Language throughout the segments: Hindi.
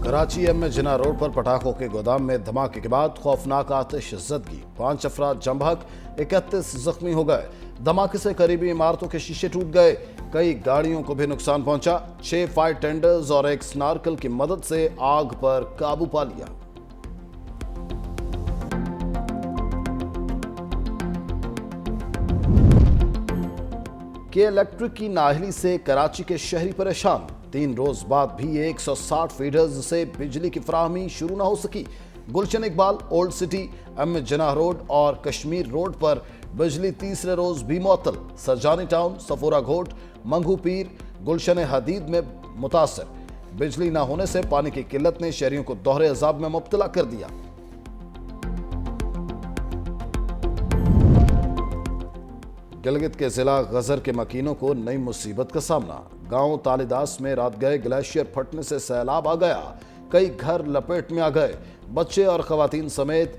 कराची में जिना रोड पर पटाखों के गोदाम में धमाके के बाद खौफनाक आतिशज़दगी, 5 अफराद जम बहक, 31 जख्मी हो गए। धमाके से करीबी इमारतों के शीशे टूट गए, कई गाड़ियों को भी नुकसान पहुंचा। 6 फायर टेंडर्स और एक स्नार्कल की मदद से आग पर काबू पा लिया। के इलेक्ट्रिक की नाअहली से कराची के शहरी परेशान। 3 रोज बाद भी 160 फीडर्स से बिजली की फराहमी शुरू न हो सकी। Gulshan Iqbal, old city, M Jinnah road और कश्मीर रोड पर बिजली तीसरे रोज भी मुअत्तल। सरजानी टाउन, सफोरा घोट, मंगू पीर, गुलशन हदीद में मुतासर। बिजली न होने से पानी की किल्लत ने शहरियों को दोहरे अजाब में मुब्तला कर दिया। गिलगित के जिला गजर के मकीनों को नई मुसीबत का सामना। गांव तालिदास में रात गए ग्लेशियर फटने से सैलाब आ गया, कई घर लपेट में आ गए। बच्चे और खवातीन समेत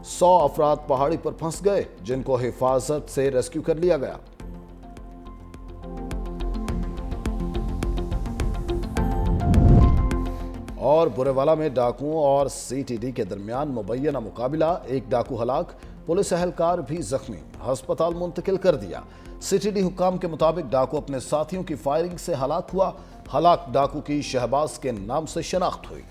100 अफराद पहाड़ी पर फंस गए, जिनको हिफाजत से रेस्क्यू कर लिया गया। और बुरेवाला में डाकुओं और सीटीडी के दरमियान मुबैना मुकाबला, एक डाकू हलाक, पुलिस एहलकार भी जख्मी, अस्पताल मुंतकिल कर दिया। सीटीडी हुक्काम के मुताबिक डाकू अपने साथियों की फायरिंग से हलाक हुआ। हलाक डाकू की शहबाज के नाम से शनाख्त हुई।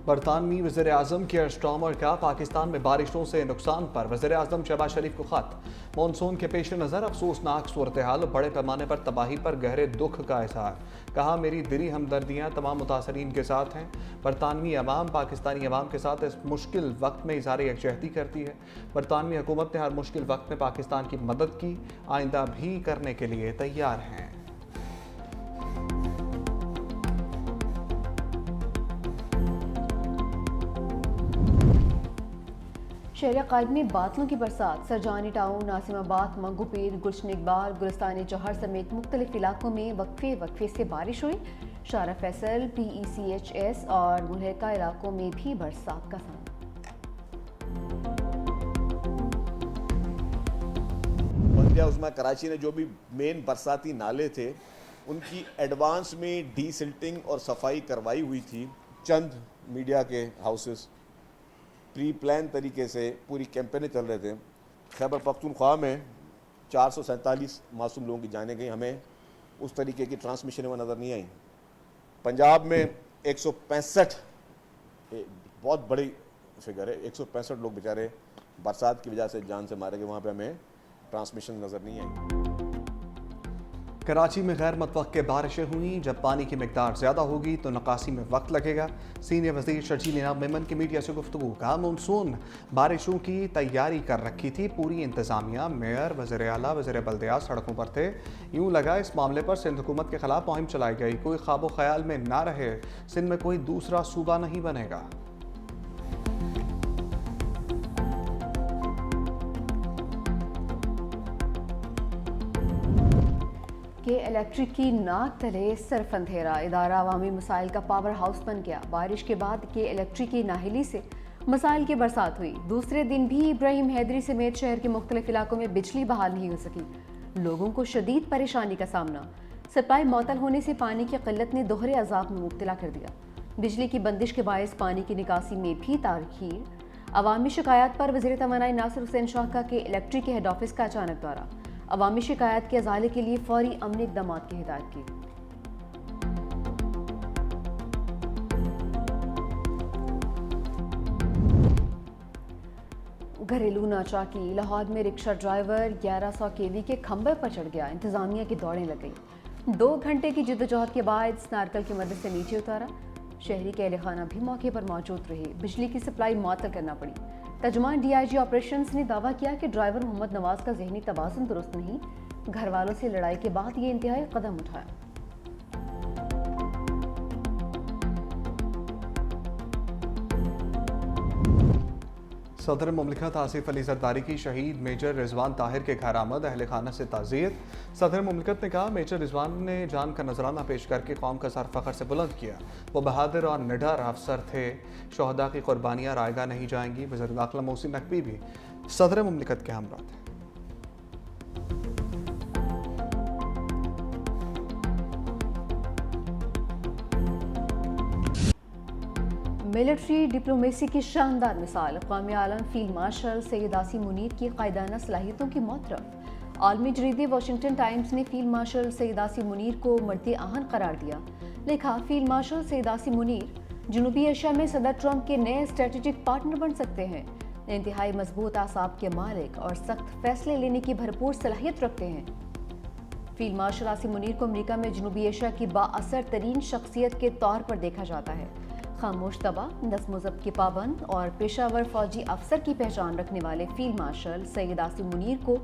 बरतानवी वज़ीर आज़म केयर स्टॉर्मर का पाकिस्तान में बारिशों से नुकसान पर वज़ीर आज़म शहबाज शरीफ को खत। मानसून के पेश नज़र अफसोसनाक सूरत हाल, बड़े पैमाने पर तबाही पर गहरे दुख का इजहार। कहा, मेरी दिली हमदर्दियाँ तमाम मुतासरीन के साथ हैं। बरतानवी अवाम पाकिस्तानी अवाम के साथ इस मुश्किल वक्त में इज़हार यकजहती करती है। बरतानवी हुकूमत ने हर मुश्किल वक्त में पाकिस्तान की मदद की, आइंदा भी करने के लिए तैयार हैं। शहर क़ाइद में बादलों की बरसात। सरजानी टाउन, नासिमाबाद, मंगू पीर, गुलशन इकबाल, गुलिस्तानी चौहर समेत मुख्तलिफ इलाकों में वक्फे से बारिश हुई। शारा फैसल, PECHS और मुल्हिका इलाकों में भी बरसात का सामना। बंदिया उस्मा कराची ने जो भी मेन बरसाती नाले थे उनकी एडवांस में डीसिल्टिंग और सफाई करवाई हुई थी। चंद मीडिया के हाउसेस प्री प्लान तरीके से पूरी कैंपेनें चल रहे थे। खैबर पख्तूनख्वा में 447 मासूम लोगों की जानें गई, हमें उस तरीके की ट्रांसमिशन में नज़र नहीं आई। पंजाब में 165, बहुत बड़ी फिगर है, 165 लोग बेचारे बरसात की वजह से जान से मारे गए, वहाँ पे हमें ट्रांसमिशन नज़र नहीं आई। कराची में गैर मुतवक्के बारिशें हुई। जब पानी की मिकदार ज़्यादा होगी तो नकासी में वक्त लगेगा। सीनियर वज़ीर शर्जील इनाम मेमन की मीडिया से गुफ्तगू। कहा, मानसून बारिशों की तैयारी कर रखी थी पूरी इंतज़ामिया। मेयर, वज़ीर आला, वज़ीर बल्दियात सड़कों पर थे। यूँ लगा इस मामले पर सिंध हुकूमत के खिलाफ मुहिम चलाई गई। कोई ख्वाबो ख्याल में ना रहे, सिंध में कोई दूसरा सूबा नहीं बनेगा। के इलेक्ट्रिक की नाक तले सिर्फ अंधेरा। इदारा अवामी मसाइल का पावर हाउस बन गया। बारिश के बाद के इलेक्ट्रिक की नाहिली से मसाइल की बरसात हुई। दूसरे दिन भी इब्राहिम हैदरी समेत शहर के मुख्तलिफ इलाकों में बिजली बहाल नहीं हो सकी। लोगों को शदीद परेशानी का सामना। सप्लाई मअतल होने से पानी की किल्लत ने दोहरे अजाब में मुब्तला कर दिया। बिजली की बंदिश के बायस पानी की निकासी में भी ताखीर। अवामी शिकायत पर वज़ीर तवानाई नासिर हुसैन शाह का के इलेक्ट्रिक के हेड ऑफिस का अचानक दौरा। अवामी शिकायत के अजाले के लिए फौरी अमन इक़दाम की हिदायत की। घरेलू नाचाकी। लाहौर में रिक्शा ड्राइवर 1100 kV के खंभे पर चढ़ गया। इंतजामिया की दौड़ें लग गई। 2 घंटे की जद्दोजहद के बाद स्नार्कल की मदद से नीचे उतारा। शहरी के अहल खाना भी मौके पर मौजूद रहे। बिजली की सप्लाई मुअत्तल करना पड़ी। तर्जुमान DIG ऑपरेशंस ने दावा किया कि ड्राइवर मोहम्मद नवाज का ज़हनी तवाज़ुन दुरुस्त नहीं। घर वालों से लड़ाई के बाद ये इंतहाई कदम उठाया। सदर मुमलिकत आसिफ अली जरदारी की शहीद मेजर रिजवान ताहिर के घर आमद। अहल खाना से ताज़ियत। सदर मुमलिकत ने कहा, मेजर रिजवान ने जान का नजराना पेश करके कौम का सर फ़ख्र से बुलंद किया। वो बहादुर और निडर अफसर थे। शहदा की कुर्बानियाँ रायगा नहीं जाएंगी। वज़ीर दाखिला मोहसिन नकवी भी सदर मुमलिकत के हमरा थे। मिलिट्री डिप्लोमेसी की शानदार मिसाल क़ौमी आलम फील्ड मार्शल सैयद आसिम मुनीर की कायदाना सलाहियतों की मोतरफ। आलमी जरीदे वाशिंगटन टाइम्स ने फील्ड मार्शल सैयद आसिम मुनीर को मर्द आहन करार दिया। लिखा, फील्ड मार्शल सैयद आसिम मुनीर जनूबी एशिया में सदर ट्रंप के नए स्ट्रेटेजिक पार्टनर बन सकते हैं। इंतहाई मजबूत आसाब के मालिक और सख्त फैसले लेने की भरपूर सलाहियत रखते हैं। फील्ड मार्शल आसिम मुनीर को अमेरिका में जनूबी एशिया की बाअसर तरीन शख्सियत के तौर पर देखा जाता है। खामोश तबा, नज़्म ज़ब्त के पाबंद और पेशावर फौजी अफसर की पहचान रखने वाले फील्ड मार्शल सैयद आसिम मुनीर को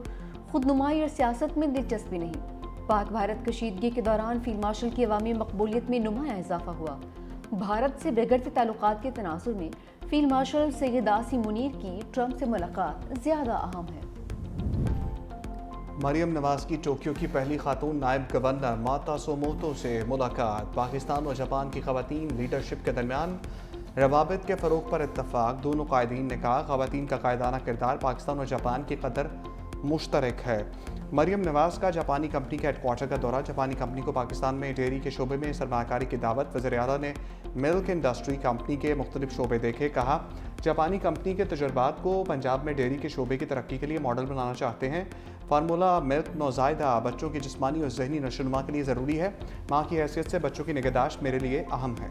खुदनुमाई और सियासत में दिलचस्पी नहीं। पाक भारत कशीदगी के दौरान फील्ड मार्शल की अवामी मकबूलियत में नुमाया इजाफा हुआ। भारत से बिगड़ते ताल्लुकात के तनाजुर में फील्ड मार्शल सैयद आसिम मुनीर की ट्रंप से मुलाकात ज़्यादा अहम है। मरियम नवाज की टोक्यो की पहली खातून नायब गवर्नर मातासुमोतो से मुलाकात। पाकिस्तान और जापान की खवातीन लीडरशिप के दरमियान रवाबित के फ़रोग पर इत्तफाक। दोनों कायदीन ने कहा, खवातीन का कायदाना किरदार पाकिस्तान और जापान की कदर मुश्तरक है। मरियम नवाज का जापानी कंपनी के हेडक्वार्टर का दौरा। जापानी कंपनी को पाकिस्तान में डेयरी के शोबे में सरमाकारी की दावत। वज़ीर-ए-आला ने मिल्क इंडस्ट्री कंपनी के मुख्तलिफ शोबे देखे। कहा, जापानी कंपनी के तजुर्बात को पंजाब में डेयरी के शोबे की तरक्की के लिए मॉडल बनाना चाहते हैं। फार्मूला मिल्क नौज़ायदा बच्चों की जिस्मानी और जहनी नशोनुमा के लिए ज़रूरी है। माँ की हैसियत से बच्चों की निगहदाश्त मेरे लिए अहम है।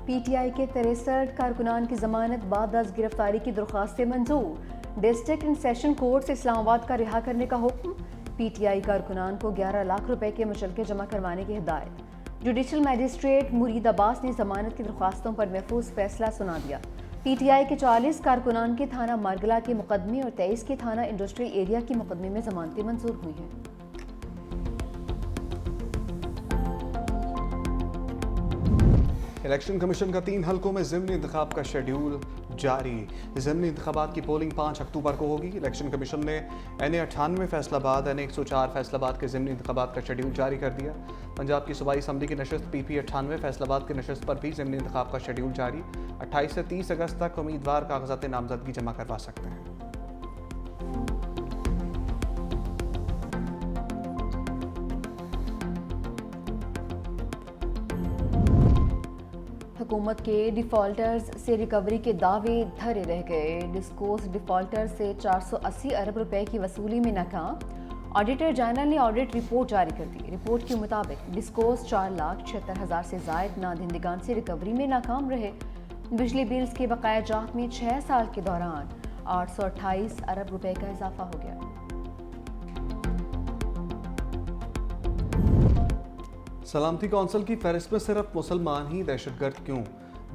PTI के 63 कारकुनान की जमानत बाद अज गिरफ्तारी की दरख्वास्तें मंजूर। डिस्ट्रिक्ट एंड सेशन कोर्ट से इस्लामाबाद का रिहा करने का हुक्म। PTI कारकुनान को 11 लाख रुपए के मुचलके जमा करवाने की हिदायत। जुडिशल मैजिस्ट्रेट मुरीद अब्बास ने जमानत की दरख्वास्तों पर महफूज फैसला सुना दिया। PTI के 40 कारकुनान के थाना मारगला के मुकदमे और 23 के थाना इंडस्ट्री एरिया के मुकदमे में जमानतें मंजूर हुई हैं। इलेक्शन कमीशन का 3 हलकों में ज़िमनी इंतखाब का शेड्यूल जारी। ज़िमनी इंतखाबात की पोलिंग 5 अक्टूबर को होगी। इलेक्शन कमीशन ने NA98 फैसलाबाद, NA104 फैसलाबाद के ज़िमनी इंतखाबात का शेड्यूल जारी कर दिया। पंजाब की सूबाई असम्बली की नशस्त PP98 फैसलाबाद की नशस्त पर भी ज़िमनी इंतखाब का शेड्यूल जारी। 28 से 30 अगस्त तक उम्मीदवार कागजात नामजदगी जमा करवा सकते हैं। हुकूमत के डिफ़ॉल्टर्स से रिकवरी के दावे धरे रह गए। डिस्कोस डिफ़ॉल्टर से 480 अरब रुपए की वसूली में नाकाम। ऑडिटर जनरल ने ऑडिट रिपोर्ट जारी कर दी। रिपोर्ट के मुताबिक डिस्कोस 4,76,000 से ज़ायद नादहिंदगान से रिकवरी में नाकाम रहे। बिजली बिल्स के बकाया जात में 6 साल के दौरान 828 अरब रुपए का इजाफा हो गया। सलामती कौंसिल की फहरिस्त में सिर्फ मुसलमान ही दहशतगर्द क्यों?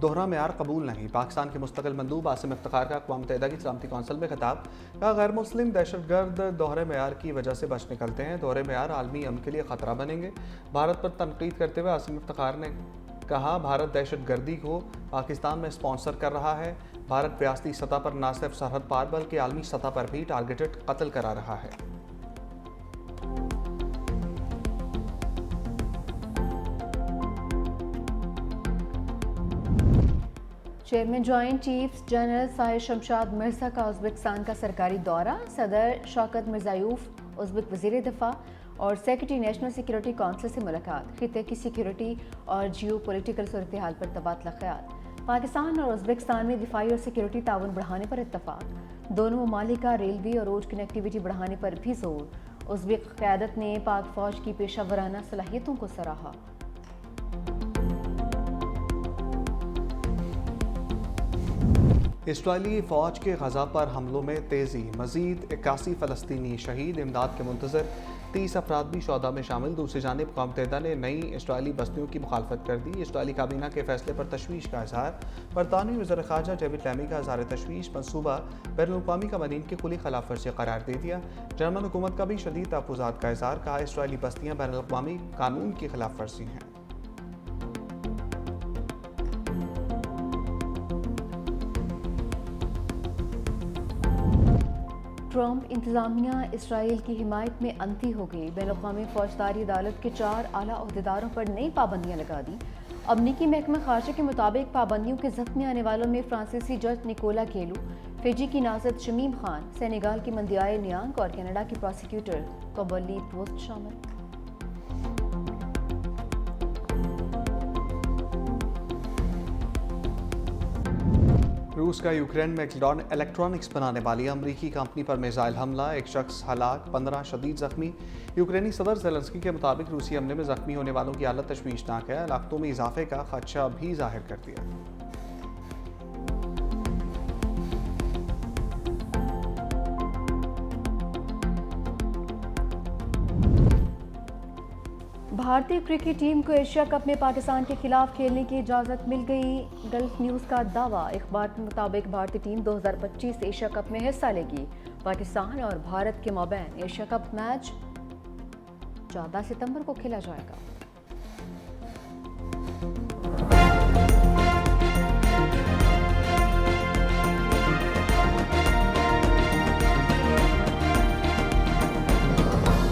दोहरा मेयार कबूल नहीं। पाकिस्तान के मुस्तकिल मंदूब आसिम इफ्तिखार का अक़वाम मुत्तहिदा की सलामती कौंसिल में खिताब। कहा, गैर मुस्लिम दहशतगर्द दोहरे मेयार की वजह से बच निकलते हैं। दोहरे मेयार आलमी अमन के लिए ख़तरा बनेंगे। भारत पर तनकीद करते हुए आसिम इफ्तिखार ने कहा, भारत दहशतगर्दी को पाकिस्तान में स्पॉन्सर कर रहा है। भारत रियासती सतह पर न सिर्फ सरहद पार बल्कि आलमी सतह पर भी टारगेटेड कत्ल करा रहा है। Chairman joint chiefs general Sahir Shamshad Mirza का उज़्बेकिस्तान का सरकारी दौरा। सदर शौकत मिर्ज़ायोफ, उज़्बेक वज़ीर दिफ़ा और सेक्रेटरी नेशनल सिक्योरिटी काउंसिल से मुलाकात। खिते की सिक्योरिटी और जियो पोलिटिकल सूरत हाल पर तबादला ख्याल। पाकिस्तान और उज़्बेकिस्तान में दिफाई और सिक्योरिटी ताउन बढ़ाने पर इत्तफाक। दोनों ममालिक का रेलवे और रोड कनेक्टिविटी बढ़ाने पर भी जोर। उज़्बेक क़यादत ने पाक फ़ौज की पेशा वराना सलाहियतों को सराहा। इसराइली फ़ौज के गज़ा पर हमलों में तेज़ी। मज़ीद 81 फ़लस्तीनी शहीद। इमदाद के मुंतज़र 30 अफराद भी शौदा में शामिल। दूसरी जानिब अक़वाम मुत्तहिदा ने नई इसराइली बस्तियों की मुखालफत कर दी। इसराइली काबीना के फैसले पर तशवीश का इज़हार। बरतानवी वज़ीर ख़ारजा डेविड लैमी का इज़हार तशवीश। मनसूबा बैनुल-अक़वामी कवानीन की खुली खिलाफ वर्जी करार दे दिया। जर्मन हुकूमत का भी शदीद तहफ़्फ़ुज़ात का इज़हार। कहा, इसराइली बस्तियाँ बैनुल-अक़वामी कानून की खिलाफ वर्जी हैं। ट्रंप इंतज़ामिया इसराइल की हिमायत में अंती हो गई। बैनुल-अक़वामी फ़ौजदारी अदालत के 4 आला ओहदेदारों पर नई पाबंदियाँ लगा दी। अमरीकी महकमा खारजा के मुताबिक पाबंदियों के जख्मी आने वालों में फ्रांसीसी जज निकोला केलू, फिजी की नाज़द शमीम खान, सेनेगाल की मंदियाए नियांग और कनाडा की प्रोसिक्यूटर कोबली पोस्ट शामिल। रूस का यूक्रेन में इलेक्ट्रॉनिक्स बनाने वाली अमरीकी कंपनी पर मिसाइल हमला, एक शख्स हलाक, 15 शदीद जख्मी। यूक्रेनी सदर ज़ेलेंस्की के मुताबिक रूसी हमले में जख्मी होने वालों की हालत तशवीशनाक है। हलाकतों में इजाफे का खदशा भी जाहिर कर दिया। भारतीय क्रिकेट टीम को एशिया कप में पाकिस्तान के खिलाफ खेलने की इजाज़त मिल गई। गल्फ न्यूज़ का दावा। अखबार के मुताबिक भारतीय टीम 2025 एशिया कप में हिस्सा लेगी। पाकिस्तान और भारत के माबैन एशिया कप मैच 14 सितंबर को खेला जाएगा।